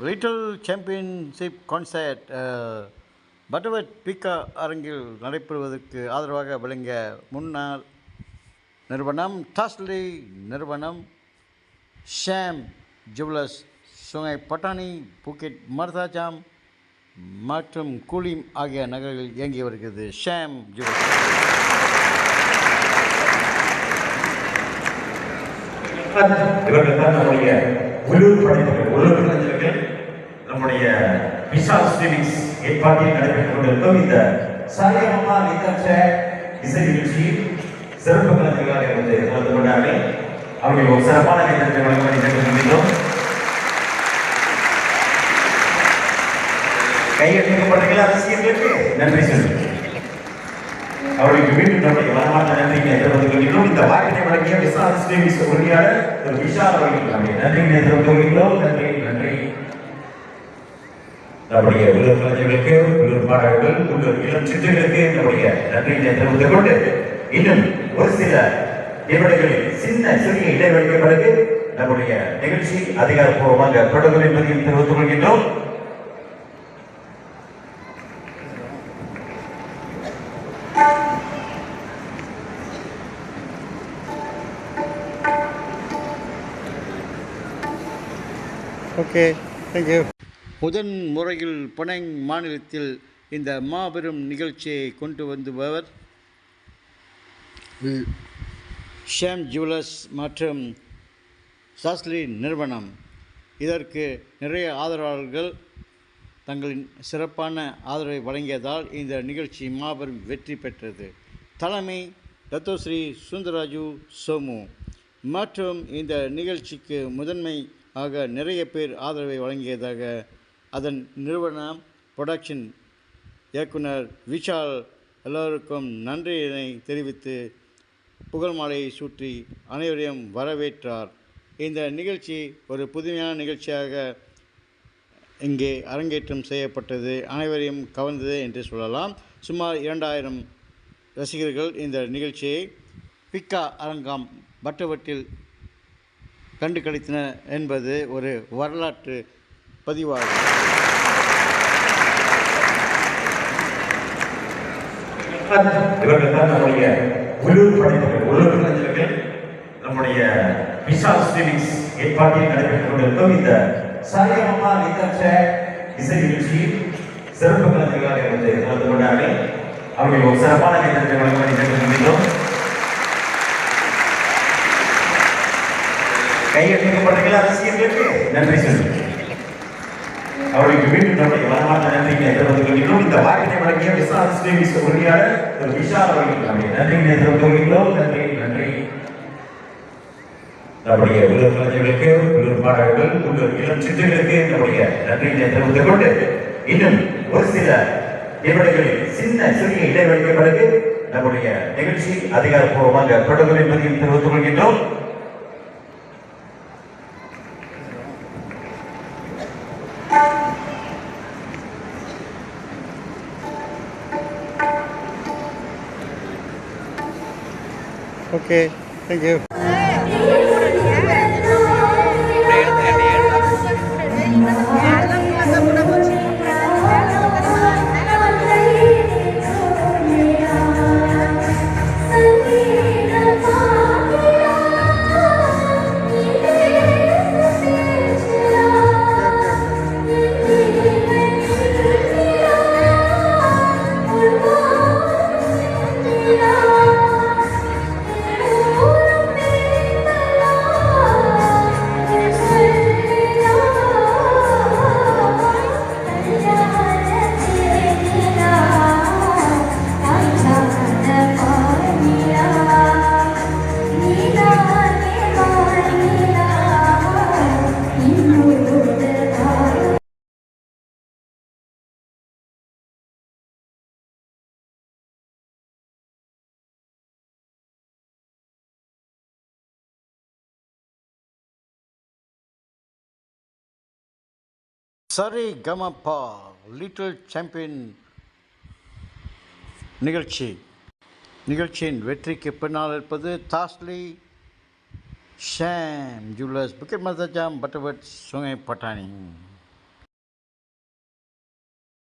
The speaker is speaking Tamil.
லிட்டில் சாம்பியன்ஷிப் கான்சர்ட் பட்டர்வர்த் பிகா அரங்கில் நடைபெறுவதற்கு ஆதரவாக விளங்கிய முன்னாள் நிறுவனம் டாஸ்லி நிறுவனம், ஷாம் ஜுவல்லர்ஸ், சுங்கை பட்டாணி, புக்கெட் மர்தாஜாம் மற்றும் கூலிம் ஆகிய நகர்களில் இயங்கி வருகிறது. ஷாம் ஜுவல்லர்ஸ் இவர்கள் தான் நம்முடைய உள்ளூர் படைப்புகள், உள்ளூர் கலைஞர்கள். நம்முடைய விஷால் ஸ்டீலிங்ஸ் ஏற்பாட்டில் நடைபெற்றுக் கொண்டிருக்கும் இந்த சாயம்மா நிகழ்ச்ச இசை நிகழ்ச்சியில் சிறப்பு கலைஞர்களாக இருந்து கலந்து கொண்டார்கள். அவர்கள் ஒரு சிறப்பான கைதட்டை வழங்குவதை கேட்டுக்கொள்கிறோம். கையெழுத்திக்கப்பட்டீர்கள் அரசியலுக்கு நன்றி சொல்லுங்கள். அவர்களுக்கு மீண்டும் நம்முடைய மனமார்ந்த நன்றியை தெரிவித்துக் கொள்கிறோம். இந்த வாய்ப்பினை வழங்கிய விஷால் ஸ்டீலிங்ஸ் உறுதியாளர் திரு விஷால் அவர்களுக்கு நம்முடைய நன்றியை தெரிவித்துக் கொள்கிறோம். நன்றி நன்றி. நம்முடைய உள்ளூர் கலைஞர்களுக்கு, உள்ளூர் பாடகர்கள், உள்ளூர் இளம் சிற்றர்களுக்கு நம்முடைய நன்றியை தெரிவித்துக் கொண்டு இன்னும் ஒரு சில நிமிடங்களில் சிறிய இடைவெளிக்கு பிறகு நம்முடைய நிகழ்ச்சி அதிகாரப்பூர்வமாக தொடங்கும் என்பதையும் தெரிவித்துக் கொள்கின்றோம். Okay, thank you. முதன் முறையில் பனங் மாநிலத்தில் இந்த மாபெரும் நிகழ்ச்சியை கொண்டு வந்துபவர் ஷாம் ஜுவல்லர்ஸ் மற்றும் டாஸ்லி நிறுவனம். இதற்கு நிறைய ஆதரவாளர்கள் தங்களின் சிறப்பான ஆதரவை வழங்கியதால் இந்த நிகழ்ச்சி மாபெரும் வெற்றி பெற்றது. தலைமை டத்தோஸ்ரீ சுந்தராஜு சோமு மற்றும் இந்த நிகழ்ச்சிக்கு முதன்மை ஆக நிறைய பேர் ஆதரவை வழங்கியதாக அதன் நிறுவனம் புரொடக்ஷன் இயக்குனர் விஷால் எல்லோருக்கும் நன்றியினை தெரிவித்து புகழ் மாலையை சூட்டி அனைவரையும் வரவேற்றார். இந்த நிகழ்ச்சி ஒரு புதுமையான நிகழ்ச்சியாக இங்கே அரங்கேற்றம் செய்யப்பட்டது. அனைவரையும் கவர்ந்தது என்று சொல்லலாம். சுமார் 2000 ரசிகர்கள் இந்த நிகழ்ச்சியை பிக்கா அரங்கம் பட்டர்வர்த்தில் கண்டு களித்தனர் என்பது ஒரு வரலாற்று பதிவாகும். இவர்கள் தான் நம்முடைய உள்ளூர் படைப்புகள், உள்ளூர் கலைஞர்கள். நம்முடைய விஷால் ஸ்டீலிங்ஸ் ஏற்பாட்டில் நடைபெற்றுக் கொண்டிருக்கும் இந்த சாயம்மா நிகழ்ச்ச இசை நிகழ்ச்சியில் சிறப்பு கலைஞர்களாக இருந்து கலந்து கொண்டார்கள். அவர்கள் ஒரு சிறப்பான கைதட்டை வழங்குவதை கேட்டுக்கொள்கிறோம். கையெழுத்திக்கப்பட்டீர்கள் அரசியலுக்கு நன்றி சொல்லுங்கள். அவர்களுக்கு மீண்டும் நம்முடைய மனமார்ந்த நன்றியை தெரிவித்துக் கொள்கிறோம். இந்த வாய்ப்பினை வழங்கிய விஷால் ஸ்டீலிங்ஸ் உறுதியாளர் திரு விஷால் அவர்களுக்கு நம்முடைய நன்றியை தெரிவித்துக் கொள்கிறோம். நன்றி நன்றி. நம்முடைய உள்ளூர் கலைஞர்களுக்கு, உள்ளூர் பாடகர்கள், உள்ளூர் இளம் சிற்றர்களுக்கு நம்முடைய நன்றியை தெரிவித்துக் கொண்டு இன்னும் ஒரு சில நிமிடங்களில் சிறிய இடைவெளிக்கு பிறகு நம்முடைய நிகழ்ச்சி அதிகாரப்பூர்வமாக தொடங்கும் என்பதையும் தெரிவித்துக் கொள்கின்றோம். Okay, thank you. சரி கமப்பா லிட்டில் சாம்பியன் நிகழ்ச்சியின் வெற்றிக்கு பின்னால் இருப்பது டாஸ்லி, ஷாம் ஜுவல்லர்ஸ், புக்கெட் மர்தாஜாம், பட்டர்வர்த், சுங்கை பட்டாணி.